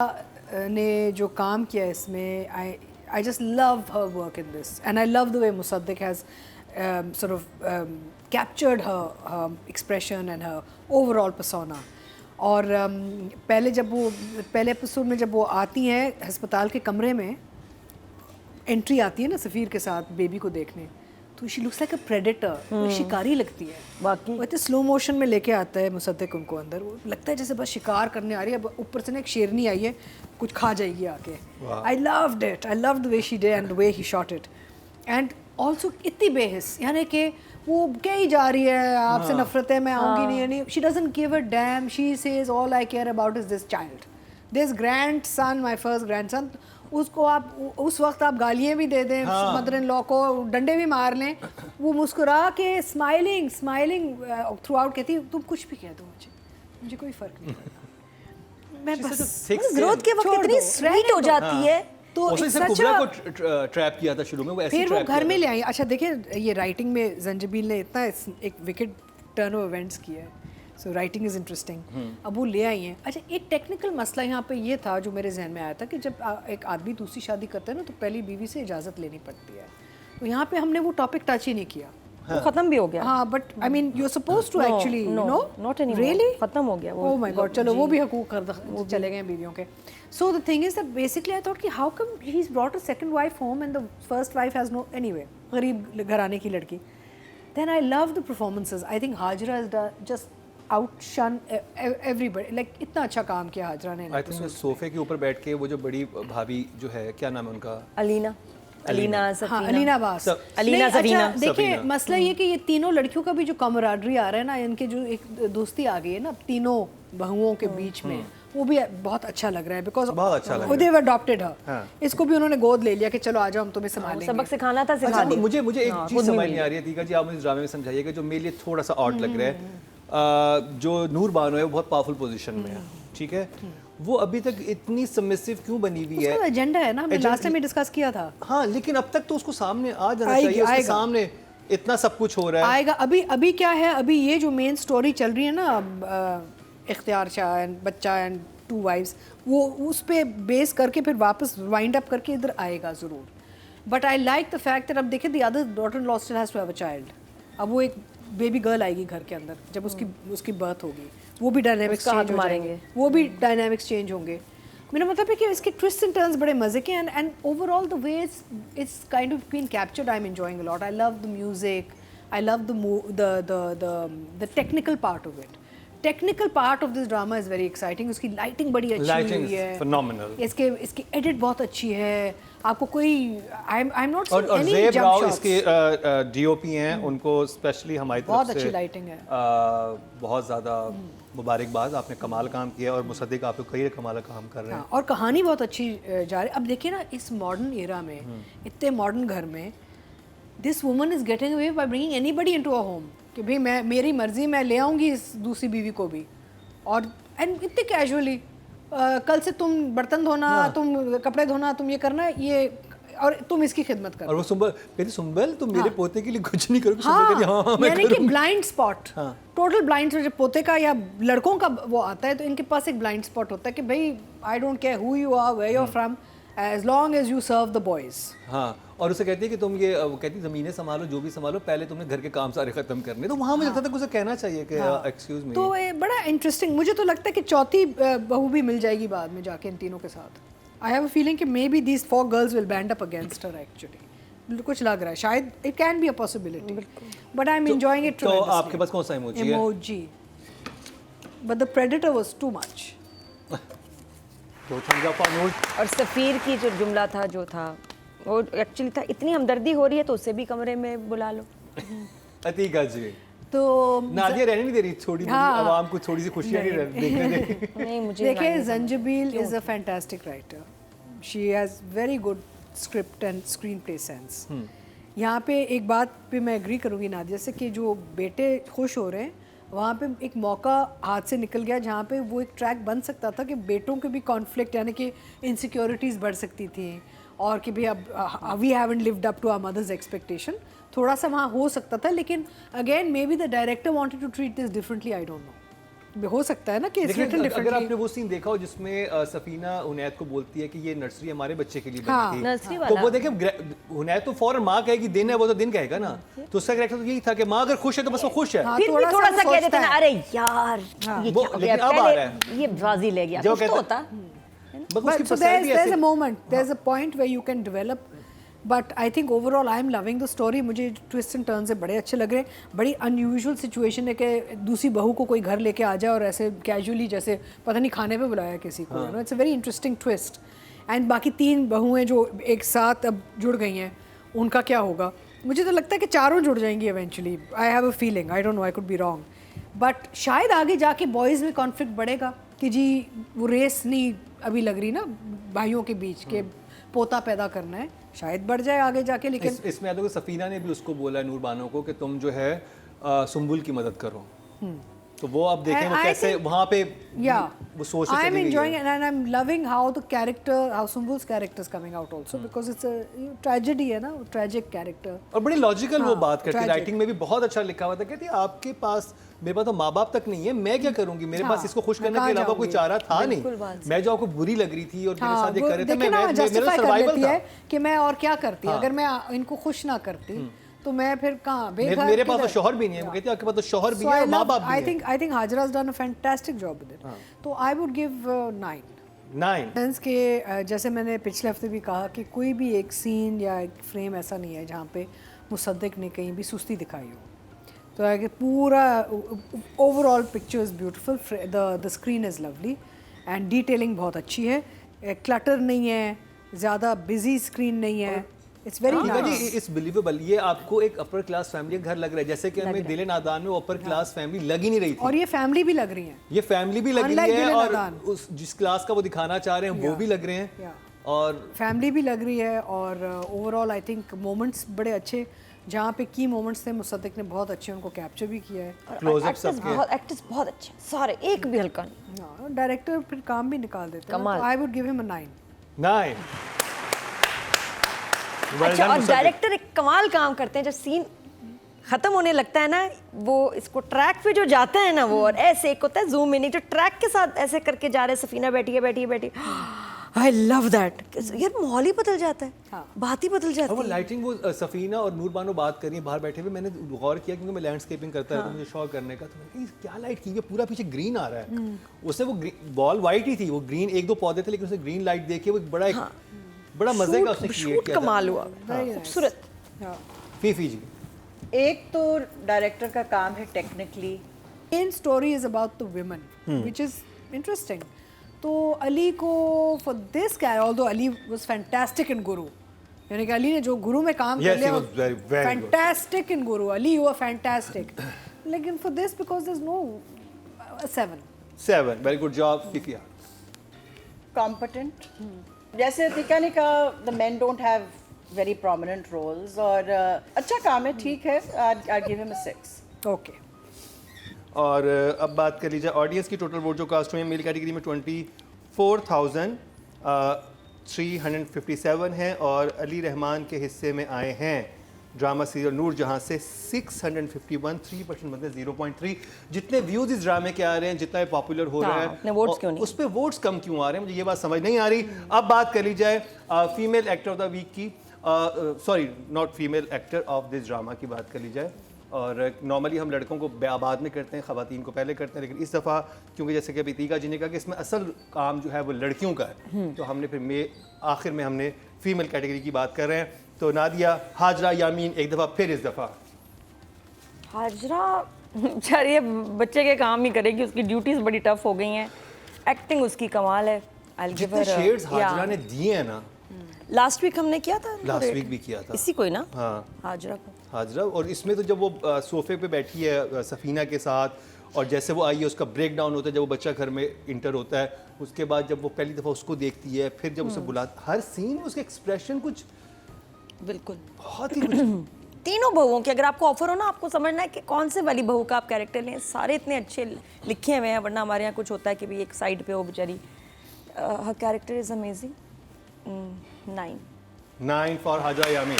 ने जो काम किया इसमें I just love her work in this and I love the way Musaddiq has sort of captured her expression and her overall persona. और पहले episode में जब वो आती हैं अस्पताल के कमरे में, एंट्री आती है ना सफ़ीर के साथ बेबी को देखने, तो she looks like a predator, शिकारी लगती है बाकी वो इतने स्लो मोशन में लेके आता है मुसद्दिक उनको अंदर, वो लगता है जैसे बस शिकार करने आ रही है, ऊपर से ना एक शेरनी आई है कुछ खा जाएगी आके. I loved it, I love the way she did and the way he shot it. And also इतनी बेहिस, यानी कि वो कह ही जा रही है आपसे नफरत है, मैं आऊँगी नहीं, यानी she doesn't give a dam, she says all I care about is this child, this grand son, my first grand son. उसको आप उस वक्त आप गालियाँ भी दे दें, मदर इन लॉ को डंडे भी मार लें, वो मुस्कुरा के स्माइलिंग थ्रू आउट कहती है तुम कुछ भी कह दो मुझे कोई फ़र्क नहीं पड़ता, मैं बस ग्रोथ के वक्त इतनी स्वीट हो जाती है. तो उसने कुबरा को ट्रैप किया था शुरू में, वो ऐसे फिर वो घर में ले आई. अच्छा देखिए, ये राइटिंग में जंजबील ने इतना एक विकेट टर्न ऑफ इवेंट्स किया है, सो राइटिंग इज़ इंटरेस्टिंग. अब वो ले आई हैं. अच्छा, एक टेक्निकल मसला यहाँ पे ये था जो मेरे जहन में आया था कि जब एक आदमी दूसरी शादी करता है ना तो पहली बीवी से इजाज़त लेनी पड़ती है, तो यहाँ पे हमने वो टॉपिक टच ही नहीं किया. वो खत्म भी हो गया. हाँ, but I mean you are supposed to actually no not anymore, really खत्म हो गया वो. ओह माय गॉड, चलो वो भी हकूक कर चले गए बीवियों के. So the thing is that basically I thought कि how come he is brought a second wife home and the first wife has no, anyway गरीब घराने की लड़की. Then I love the performances. I think Hajra is just outshone everybody, like इतना अच्छा काम किया हाजरा ने. आई थिंक सोफे के ऊपर बैठ के वो जो बड़ी भाभी जो है, क्या नाम है उनका, अलीना बास. सफीना. देखिए मसला ये कि ये तीनों लड़कियों का भी जो कमराडरी आ रहा है ना, इनके जो एक दोस्ती आ गई है ना तीनों बहुओं के बीच में, वो भी बहुत अच्छा लग रहा है बिकॉज दे हैव अडॉप्टेड हर. इसको भी उन्होंने गोद ले लिया कि चलो आ जाओ हम तुम्हें संभालेंगे. सबक सिखाना था, सिखा दिया. मुझे एक चीज़ समझ नहीं आ रही है तीका जी, आप मुझे इस ड्रामे में समझाइएगा जो मेरे लिए थोड़ा सा ऑड लग रहा है. जो नूर बानो है वो बहुत पावरफुल पोजीशन में है, ठीक है, वो अभी तक इतनी सबमिसिव क्यों बनी हुई है? उसका एजेंडा है ना, हमने लास्ट टाइम डिस्कस किया था. हाँ, लेकिन अब तक तो उसको सामने आ जाना चाहिए, उसके सामने इतना सब कुछ हो रहा है. आएगा. अभी क्या है, अभी ये जो मेन स्टोरी चल रही है ना, इख्तियार शाह एंड बच्चा एंड 2 वाइफ्स, वो उस पे बेस करके फिर वापस वाइंड अप करके इधर आएगा ज़रूर. But I like the fact that अब देखिए the other daughter in law still has to have a child. अब वो एक बेबी गर्ल आएगी घर के अंदर जब उसकी बर्थ होगी, वो भी डायनामिक्स चेंज मारेंगे, वो भी डायनामिक्स चेंज होंगे. मेरा मतलब है कि इसके ट्विस्ट एंड टर्न्स बड़े मजे के हैं and overall the way it's kind of been captured. I am enjoying a lot. I love the music, I love the technical part of it. Technical part of this drama is very exciting. उसकी lighting बड़ी अच्छी हुई है, phenomenal. इसकी edit बहुत अच्छी है. आपको कोई आई एम नॉट और ज़ेब राव इसके डीओपी हैं, उनको स्पेशली हमारी तरफ से बहुत अच्छी लाइटिंग है. बहुत ज़्यादा मुबारकबाद, आपने कमाल काम किया और मुसद्दिक आप लोग कई कमाल काम कर रहे हैं. और कहानी बहुत अच्छी जा रही है. अब देखिए ना, इस मॉडर्न एरा में, इतने मॉडर्न घर में, this woman is getting away by bringing anybody into a home कि भाई मेरी मर्जी, मैं ले आऊँगी इस दूसरी बीवी को भी, और एंड इतने कैजुअली कल से तुम बर्तन धोना, तुम कपड़े धोना, तुम ये करना, ये और तुम इसकी खिदमत कर. और वो सुंबल तुम मेरे पोते के लिए कुछ नहीं करोगे. हाँ, यानी कि blind spot, total blind spot. जब पोते का या लड़कों का वो आता है तो इनके पास एक ब्लाइंड स्पॉट होता है कि भाई I don't care who you are, where you are from, as long as you serve the boys. हाँ, और उसे कहती है कि तुम ये, वो कहती ज़मीनें संभालो, जो भी संभालो, पहले तुमने घर के काम सारे खत्म करने. तो वहाँ मुझे लगता था उसे कहना चाहिए कि एक्सक्यूज मी. तो ये बड़ा इंटरेस्टिंग. मुझे तो लगता है कि चौथी बहू भी मिल जाएगी बाद में जाके इन तीनों के साथ. आई हैव अ फीलिंग कि may be these 4 girls will band up against her. Actually कुछ लग रहा है, शायद it can be a possibility, but I am enjoying it. तो आपके पास कौन सा इमोजी है? Emoji, but the predator was too much. और सफ़ीर की जो जुमला था जो था वो एक्चुअली था, इतनी हमदर्दी हो रही है तो उसे भी कमरे में बुला लो. अतीका जी, तो नादिया रहने नहीं दे रही, थोड़ी आवाम को थोड़ी सी खुशियाँ देखने दे. नहीं, मुझे देखिए, Zanjabeel is a fantastic writer. She has very good script and screenplay sense. यहाँ पे एक बात पे मैं एग्री करूँगी नादिया से कि जो बेटे खुश हो रहे हैं, वहाँ पे एक मौका हाथ से निकल गया जहाँ पे वो एक ट्रैक बन सकता था कि बेटों के भी कॉन्फ्लिक्ट, यानी कि इनसिक्योरिटीज़ बढ़ सकती थी, और कि भाई अब we haven't lived up to our mother's expectation, थोड़ा सा वहाँ हो सकता था. लेकिन again maybe the director wanted to treat this differently, I don't know. हो सकता है ना कि it's written लेकिन अगर differently. आपने वो सीन देखा हो जिसमें सफीना उनैद को बोलती है कि ये नर्सरी हमारे बच्चे के लिए हाँ, बनी थी, नर्सरी तो वाला। वो देखें उनैद तो फौरन माँ कहेगी दिन है वो तो दिन कहेगा ना, तो उसका कैरेक्टर तो यही था कि माँ अगर खुश है तो बस वो खुश है। हाँ, फिर भी थोड़ा थोड़ा सा सा वो कह देते सोचता ना, है। अरे यार ये वो क्या हो लेकिन गया, अब आ रहा पहले ये बाजी ले गया, जो कुछ तो कहते- होता। बस उसकी But so personality there's a ऐसे- moment, there's a point where you can develop. But I think overall I'm loving the story. मुझे ट्विस्ट एंड टर्न से बड़े अच्छे लग रहे हैं. बड़ी अनयूजुअल सिचुएशन है कि दूसरी बहू को कोई घर लेके आ जाए और ऐसे कैजुअली जैसे पता नहीं खाने पे बुलाया किसी को. You know, it's a very interesting twist. And बाकी 3 बहुएं जो एक साथ अब जुड़ गई हैं, उनका क्या होगा? मुझे तो लगता है कि चारों जुड़ जाएंगी eventually. I have a feeling. I don't know. I could be wrong. But शायद आगे जाके बॉयज़ में कॉन्फ्लिक्ट बढ़ेगा कि जी वो रेस नहीं अभी लग रही ना भाइयों के बीच के पोता पैदा करना है, शायद बढ़ जाए आगे जाके. लेकिन इसमें याद हो कि सफीना ने भी उसको बोला नूर बानो को कि तुम जो है सुम्बुल की मदद करो, तो वो अब देखें वो I कैसे think- वहाँ पे yeah, वो सोच से I'm चली गई enjoying है। it and I'm loving how the character, how Sumbul's character is coming out also because it's a tragedy है ना, tragic character. और बड़ी लॉजिकल वो हाँ, बात करती है, tragic. राइटिंग में भी बहुत अच्छा लिखा हुआ था, कहती है आपके पास मेरे पास तो माँ बाप तक नहीं है, मैं क्या करूंगी, मेरे हाँ, पास इसको खुश मैं करने के कहाँ अलावा कोई जाऊंगी? चारा था बिल्कुल नहीं, बात मैं जो आपको बुरी लग रही थी और मेरे हाँ, साथ ये वो कर रहे थे, देखिए ना मेरा जस्टिफाई कर सर्वाइवल लेती था। है कि मैं और क्या करती, हाँ। अगर मैं इनको खुश ना करती तो मैं फिर कहाँ मेरे पास तो शौहर भी नहीं है, वो कहती है आपके पास तो शौहर भी है और माँ बाप भी I है। think Hajra has done a fantastic job with it. तो I would give 9. 9 सेंस के जैसे मैंने पिछले हफ्ते भी कहा कि कोई भी एक सीन या एक फ्रेम ऐसा नहीं है जहाँ पे मुसद्दिक ने कहीं भी सुस्ती दिखाई हो. तो है कि पूरा overall picture is beautiful, the screen is lovely and detailing बहुत अच्छी है, क्लटर नहीं है, ज़्यादा बिजी स्क्रीन नहीं है, इट्स वेरी ठीक है जी, नाइस. It's believable. ये आपको एक अपर क्लास फैमिली का घर लग रहा है, जैसे कि हमें दिल नादान में अपर क्लास फैमिली लग ही नहीं रही थी, और ये फैमिली भी लग रही है. ये फैमिली भी लग Unlike रही है दिल और नादान. उस जिस क्लास का वो दिखाना चाह रहे हैं वो Yeah. भी लग रहे हैं Yeah. और फैमिली भी लग रही है और ओवरऑल आई थिंक मोमेंट्स बड़े अच्छे, जहाँ पे की मोमेंट्स थे मुसद्दिक ने बहुत अच्छे उनको कैप्चर भी किया है. क्लोजअप सबके एक्टर्स बहुत अच्छे हैं, सारे एक भी हल्का नहीं। डायरेक्टर फिर काम भी निकाल देते हैं. कमाल। आई वुड गिव हिम अ 9. 9 अच्छा, और डायरेक्टर एक कमाल काम करते हैं, जब सीन खत्म होने लगता है ना, वो इसको ट्रैक पे जो जाता है ना वो, और ऐसे एक होता है जूम इन, जो ट्रैक के साथ ऐसे करके जा रहे हैं, सफीना बैठी है आई लव दैट यार, माहौल ही बदल जाता है, हाँ। बात ही बदल और जाती वो है। लाइटिंग, वो सफीना और नूर बानो बात कर रही है बाहर बैठे हुए, मैंने गौर किया क्योंकि मैं लैंडस्केपिंग करता है तो मुझे शौक करने का, तो मैंने कहा, ये क्या लाइट की है, पूरा पीछे ग्रीन आ रहा है। उससे वो बॉल वाइट ही थी, वो ग्रीन 1-2 पौधे थे, लेकिन उसने ग्रीन लाइट देखी, वो एक बड़ा मजे का उसने क्रिएट शूट किया था। कमाल हुआ, Very खूबसूरत। फीफी जी एक तो डायरेक्टर का काम है technically, main story is about the women which is interesting. तो अली को for this character, although Ali was fantastic in गुरु, यानी कि अली ने जो गुरु में काम Yes, कर लिया, he was very, very good. Fantastic in Guru, Ali हुआ फैंटास्टिक. लेकिन for this because there is no 7. 7 very good job Fifi. Competent. जैसे अतिका ने कहा, the men don't have very prominent roles, और अच्छा काम है, ठीक है, I give him a 6. Okay. और अब बात कर लीजिए ऑडियंस की टोटल वोट जो कास्ट हुए हैं मेल कैटेगरी में 24,357 हैं और अली रहमान के हिस्से में आए हैं ड्रामा सीरियल नूर जहां से 651, 3% मतलब 0.3. जितने व्यूज इस ड्रामे के आ रहे हैं, जितना पॉपुलर हो रहा हाँ, है, उतने votes और क्यों नहीं? उस पे वोट्स कम क्यों आ रहे हैं, मुझे ये बात समझ नहीं आ रही. अब बात कर ली जाए female actor of the week की, sorry not female actor of this drama की बात कर ली जाए. और नॉर्मली हम लड़कों को बाद में करते हैं, ख़वातीन को पहले करते हैं, लेकिन इस दफ़ा क्योंकि जैसे कि अतीका जी ने कहा कि इसमें असल काम जो है वो लड़कियों का है, तो हमने फिर आखिर में हमने फीमेल कैटेगरी की बात कर रहे हैं. तो नादिया, हाजरा, यामीन, एक दफ़ा फिर इस दफ़ा हाजरा बेचारी ये बच्चे के काम ही करेगी, उसकी ड्यूटीज बड़ी टफ हो गई हैं, एक्टिंग उसकी कमाल है. I'll give जितने her a- shades Hajra yeah. ने दिए हैं ना, लास्ट वीक हमने किया था, लास्ट वीक भी किया था इसी को ही ना, हाँ हाजरा को. हाजरा. और इसमें तो जब वो सोफे पे बैठी है सफीना के साथ, और जैसे वो आई है उसका ब्रेक डाउन होता है जब वो बच्चा घर में इंटर होता है, उसके बाद जब वो पहली दफ़ा उसको देखती है, फिर जब उसे बुला, हर सीन में उसके एक्सप्रेशन कुछ बिल्कुल. बहुत ही कुछ तीनों बहुओं की अगर आपको ऑफर हो ना, आपको समझना है कि कौन से वाली बहू का आप कैरेक्टर लें. सारे इतने अच्छे लिखे हुए हैं, वरना हमारे यहाँ कुछ होता है कि भाई एक साइड पे हो बेचारी. हर character is amazing. 9. 9 for Hajra Yameen.